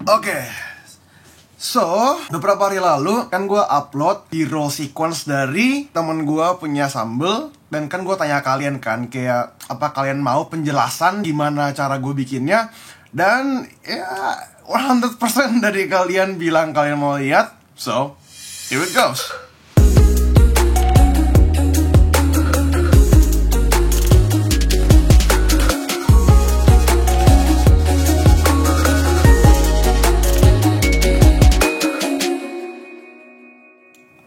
Oke. So, beberapa hari lalu kan gue upload hero sequence dari temen gue punya Sambel. Dan kan gue tanya kalian kan, kayak apa kalian mau penjelasan gimana cara gue bikinnya. Dan ya 100% dari kalian bilang kalian mau lihat. So, here it goes.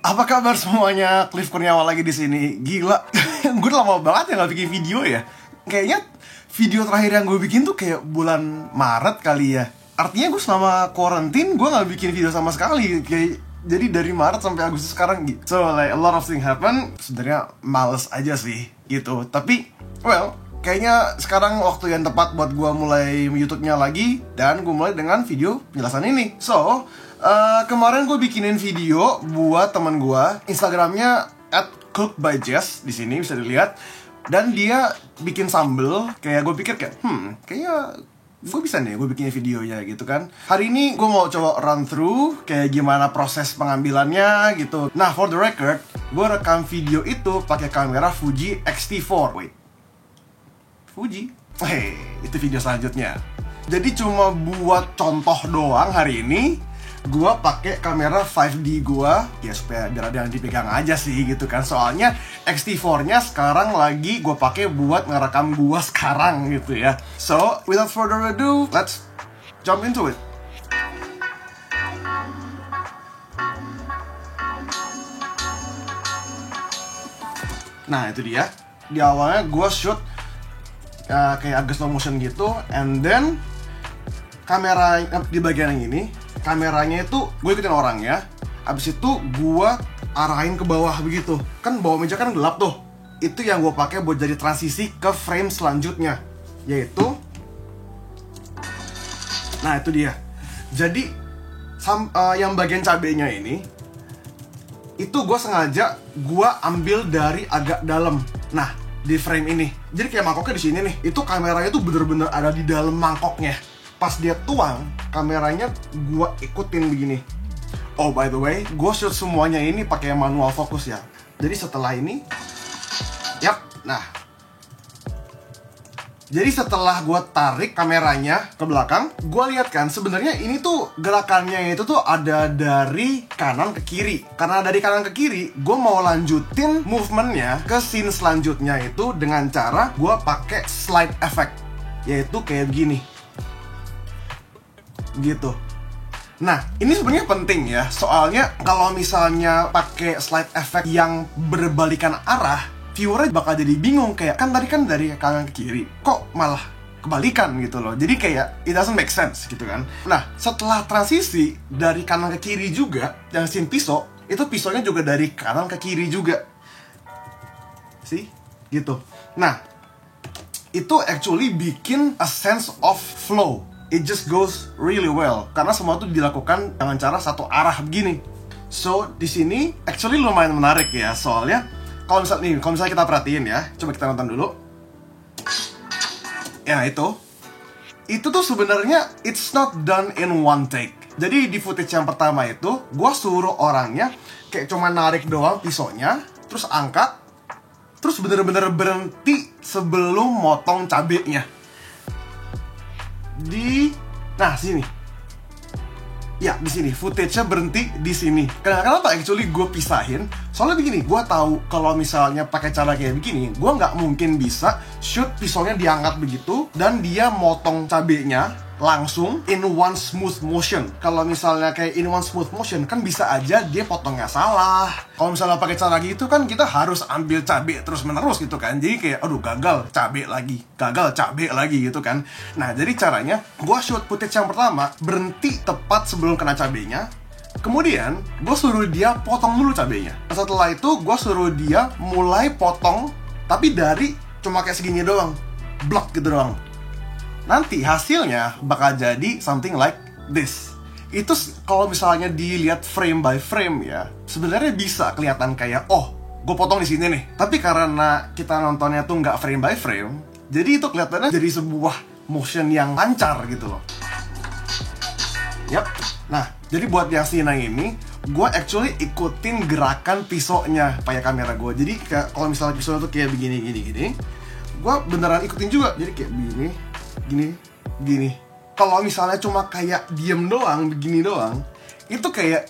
Apa kabar semuanya? Cliff Kurniawan lagi di sini. Gila, gue udah lama banget ya nggak bikin video ya. Kayaknya video terakhir yang gue bikin tuh kayak bulan Maret kali ya. Artinya gue selama quarantine gue nggak bikin video sama sekali. Jadi dari Maret sampai Agustus sekarang gitu. So like a lot of things happen. Sebenarnya males aja sih gitu. Tapi well, kayaknya sekarang waktu yang tepat buat gue mulai YouTube-nya lagi. Dan gue mulai dengan video penjelasan ini. So kemarin gue bikinin video buat teman gue, Instagramnya @cookbyjess, di sini bisa dilihat. Dan dia bikin sambel, kayak gue pikir kayak, kayaknya gue bisa nih gue bikin videonya gitu kan. Hari ini gue mau coba run through kayak gimana proses pengambilannya gitu. Nah, for the record, gue rekam video itu pakai kamera Fuji X-T4. Wait, Fuji? Itu video selanjutnya. Jadi cuma buat contoh doang hari ini gua pakai kamera 5D gua ya supaya biar ada yang dipegang aja sih gitu kan. Soalnya X-T4-nya sekarang lagi gua pakai buat ngerekam gua sekarang gitu ya. So, without further ado, let's jump into it. Nah, itu dia. Di awalnya gua shoot kayak agak slow motion gitu, and then kamera di bagian yang ini, kameranya itu gue ikutin orangnya. Abis itu gue arahin ke bawah begitu. Kan bawah meja kan gelap tuh. Itu yang gue pakai buat jadi transisi ke frame selanjutnya, yaitu nah itu dia. Jadi yang bagian cabenya ini itu gue sengaja gue ambil dari agak dalam. Nah, di frame ini. Jadi kayak mangkoknya di sini nih. Itu kameranya tuh bener-bener ada di dalam mangkoknya. Pas dia tuang, kameranya gue ikutin begini. Oh, by the way, gue shoot semuanya ini pakai manual fokus ya. Jadi setelah ini, jadi setelah gue tarik kameranya ke belakang, gue lihat kan sebenarnya ini tuh gerakannya itu tuh ada dari kanan ke kiri. Karena dari kanan ke kiri, gue mau lanjutin movementnya ke scene selanjutnya itu dengan cara gue pakai slide effect, yaitu kayak begini. Gitu. Nah, ini sebenarnya penting ya. Soalnya kalau misalnya pakai slide effect yang berbalikan arah, viewernya bakal jadi bingung. Kayak kan tadi kan dari kanan ke kiri, kok malah kebalikan gitu loh. Jadi kayak it doesn't make sense gitu kan. Nah, setelah transisi dari kanan ke kiri juga, yang scene pisau, itu pisaunya juga dari kanan ke kiri juga. See? Gitu. Nah, itu actually bikin a sense of flow. It just goes really well karena semua itu dilakukan dengan cara satu arah begini. So di sini actually lumayan menarik ya, soalnya kalau misalnya kita perhatiin ya, coba kita nonton dulu. Ya itu tuh sebenarnya it's not done in one take. Jadi di footage yang pertama itu, gue suruh orangnya kayak cuma narik doang pisaunya, terus angkat, terus bener-bener berhenti sebelum motong cabenya. Nah sini, ya di sini footage-nya berhenti di sini. Kenapa actually gue pisahin? Soalnya begini, gue tahu kalau misalnya pakai cara kayak begini, gue nggak mungkin bisa shoot pisaunya diangkat begitu dan dia motong cabenya langsung in one smooth motion. Kalau misalnya kayak in one smooth motion kan bisa aja dia potongnya salah. Kalau misalnya pakai cara gitu kan kita harus ambil cabai terus menerus gitu kan. Jadi kayak aduh gagal cabai lagi gitu kan. Nah, jadi caranya gue shoot footage yang pertama berhenti tepat sebelum kena cabainya. Kemudian gue suruh dia potong dulu cabainya. Setelah itu gue suruh dia mulai potong, tapi dari cuma kayak segini doang, blok gitu doang. Nanti hasilnya bakal jadi something like this. Itu kalau misalnya dilihat frame by frame ya, sebenarnya bisa kelihatan kayak oh, gue potong di sini nih. Tapi karena kita nontonnya tuh nggak frame by frame, jadi itu kelihatannya jadi sebuah motion yang lancar gitu loh. Yap. Nah, jadi buat yang scene ini, gue actually ikutin gerakan pisaunya pakai kamera gue. Jadi kalau misalnya pisau tuh kayak begini, gue beneran ikutin juga. Jadi kayak gini. Kalau misalnya cuma kayak diem doang, begini doang, itu kayak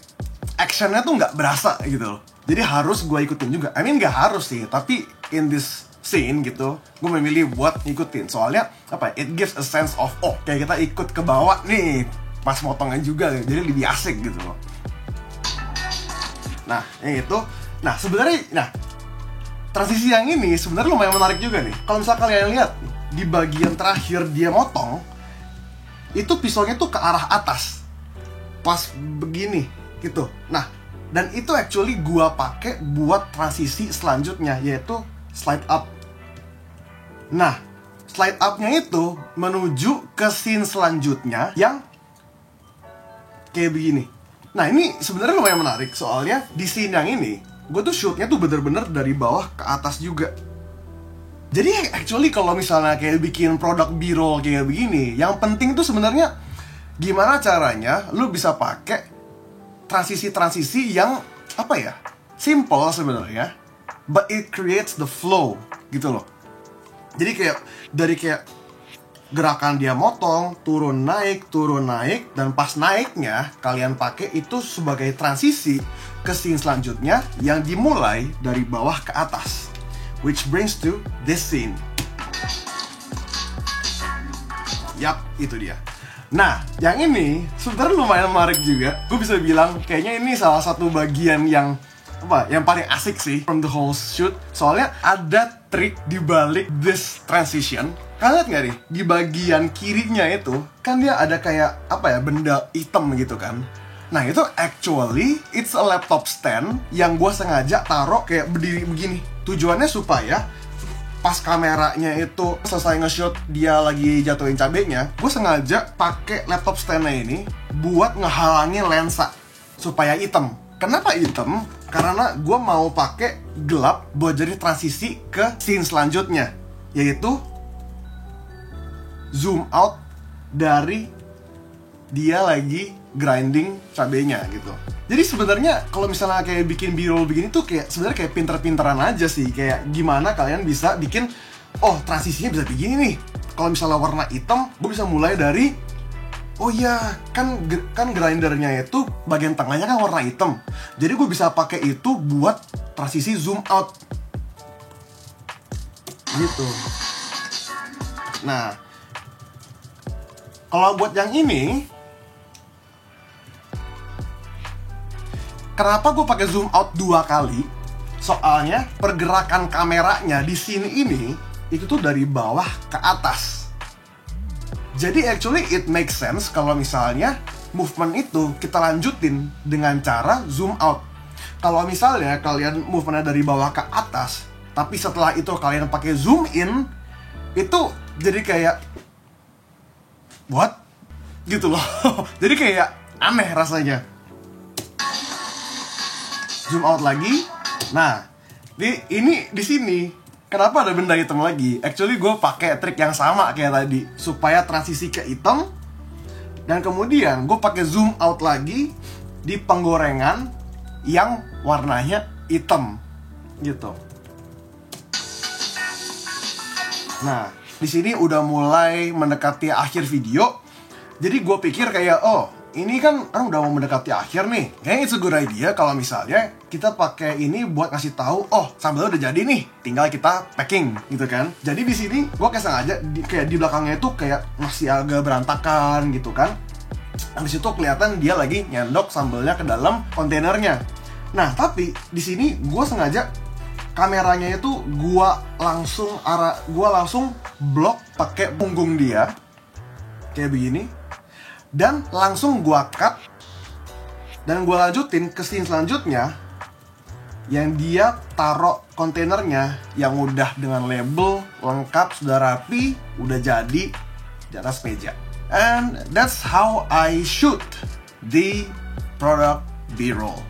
actionnya tuh nggak berasa gitu loh. Jadi harus gue ikutin juga. I mean nggak harus sih, tapi in this scene gitu, gue memilih buat ngikutin. Soalnya apa? It gives a sense of kayak kita ikut ke bawah nih pas motongnya juga, jadi lebih asik gitu loh. Nah, yang itu. Nah, sebenarnya, transisi yang ini sebenarnya lumayan menarik juga nih. Kalau misalnya kalian lihat di bagian terakhir dia motong, itu pisaunya tuh ke arah atas, pas begini gitu. Nah, dan itu actually gua pakai buat transisi selanjutnya, yaitu slide up. Nah, slide up-nya itu menuju ke scene selanjutnya yang kayak begini. Nah, ini sebenarnya lumayan menarik, soalnya di scene yang ini gue tuh shootnya tuh bener-bener dari bawah ke atas juga. Jadi actually kalau misalnya kayak bikin produk B-roll kayak begini, yang penting tuh sebenarnya gimana caranya lu bisa pakai transisi-transisi yang apa ya, simple sebenarnya, but it creates the flow gitu loh. Jadi kayak dari kayak gerakan dia motong, turun naik, dan pas naiknya kalian pakai itu sebagai transisi ke scene selanjutnya yang dimulai dari bawah ke atas, which brings to this scene. Yap, itu dia. Nah, yang ini sebenarnya lumayan menarik juga. Gue bisa bilang kayaknya ini salah satu bagian yang yang paling asik sih from the whole shoot. Soalnya ada trik di balik this transition. Kalian lihat nggak nih, di bagian kirinya itu kan dia ada kayak benda hitam gitu kan. Nah, itu actually it's a laptop stand yang gue sengaja taruh kayak berdiri begini. Tujuannya supaya pas kameranya itu selesai nge-shoot dia lagi jatuhin cabenya, gue sengaja pakai laptop stand-nya ini buat ngehalangin lensa supaya hitam. Kenapa hitam? Karena gue mau pakai gelap buat jadi transisi ke scene selanjutnya, yaitu zoom out dari dia lagi grinding cabenya gitu. Jadi sebenarnya kalau misalnya kayak bikin B-roll begini tuh kayak sebenarnya kayak pinter-pinteran aja sih. Kayak gimana kalian bisa bikin transisinya bisa begini nih. Kalau misalnya warna hitam, gue bisa mulai dari kan grindernya itu bagian tengahnya kan warna hitam. Jadi gue bisa pakai itu buat transisi zoom out gitu. Nah, kalau buat yang ini, kenapa gue pakai zoom out 2 kali? Soalnya pergerakan kameranya di sini ini itu tuh dari bawah ke atas. Jadi actually it makes sense kalau misalnya movement itu kita lanjutin dengan cara zoom out. Kalau misalnya kalian movementnya dari bawah ke atas, tapi setelah itu kalian pakai zoom in, itu jadi kayak what? Gitu loh. Jadi kayak aneh rasanya. Zoom out lagi. Nah, di sini kenapa ada benda hitam lagi? Actually gue pakai trik yang sama kayak tadi supaya transisi ke hitam. Dan kemudian gue pakai zoom out lagi di penggorengan yang warnanya hitam gitu. Nah, di sini udah mulai mendekati akhir video. Jadi gue pikir kayak ini kan udah mau mendekati akhir nih. Kayaknya it's a good idea kalau misalnya kita pakai ini buat ngasih tahu, sambalnya udah jadi nih, tinggal kita packing gitu kan. Jadi di sini gue kayak sengaja kayak di belakangnya itu kayak masih agak berantakan gitu kan. Habis itu kelihatan dia lagi nyendok sambalnya ke dalam kontainernya. Nah, tapi di sini gue sengaja kameranya itu gue langsung blok pakai punggung dia kayak begini. Dan langsung gua cut dan gua lanjutin ke scene selanjutnya yang dia taruh kontainernya yang udah dengan label lengkap, sudah rapi, udah jadi di atas meja. And that's how I shoot the product B-roll.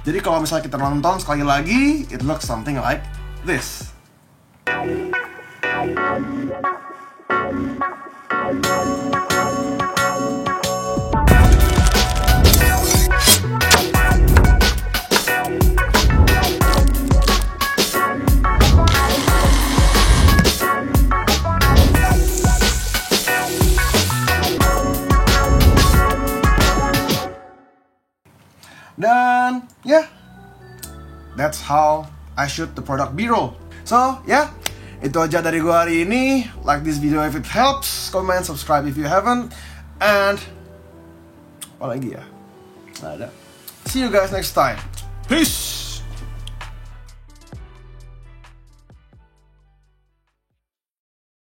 Jadi kalau misalnya kita nonton sekali lagi, it looks something like this. And yeah, that's how I shoot the product B-roll. So yeah, itu aja dari gue hari ini. Like this video if it helps, comment, subscribe if you haven't, and apa lagi ya? Nggak ada. See you guys next time. Peace.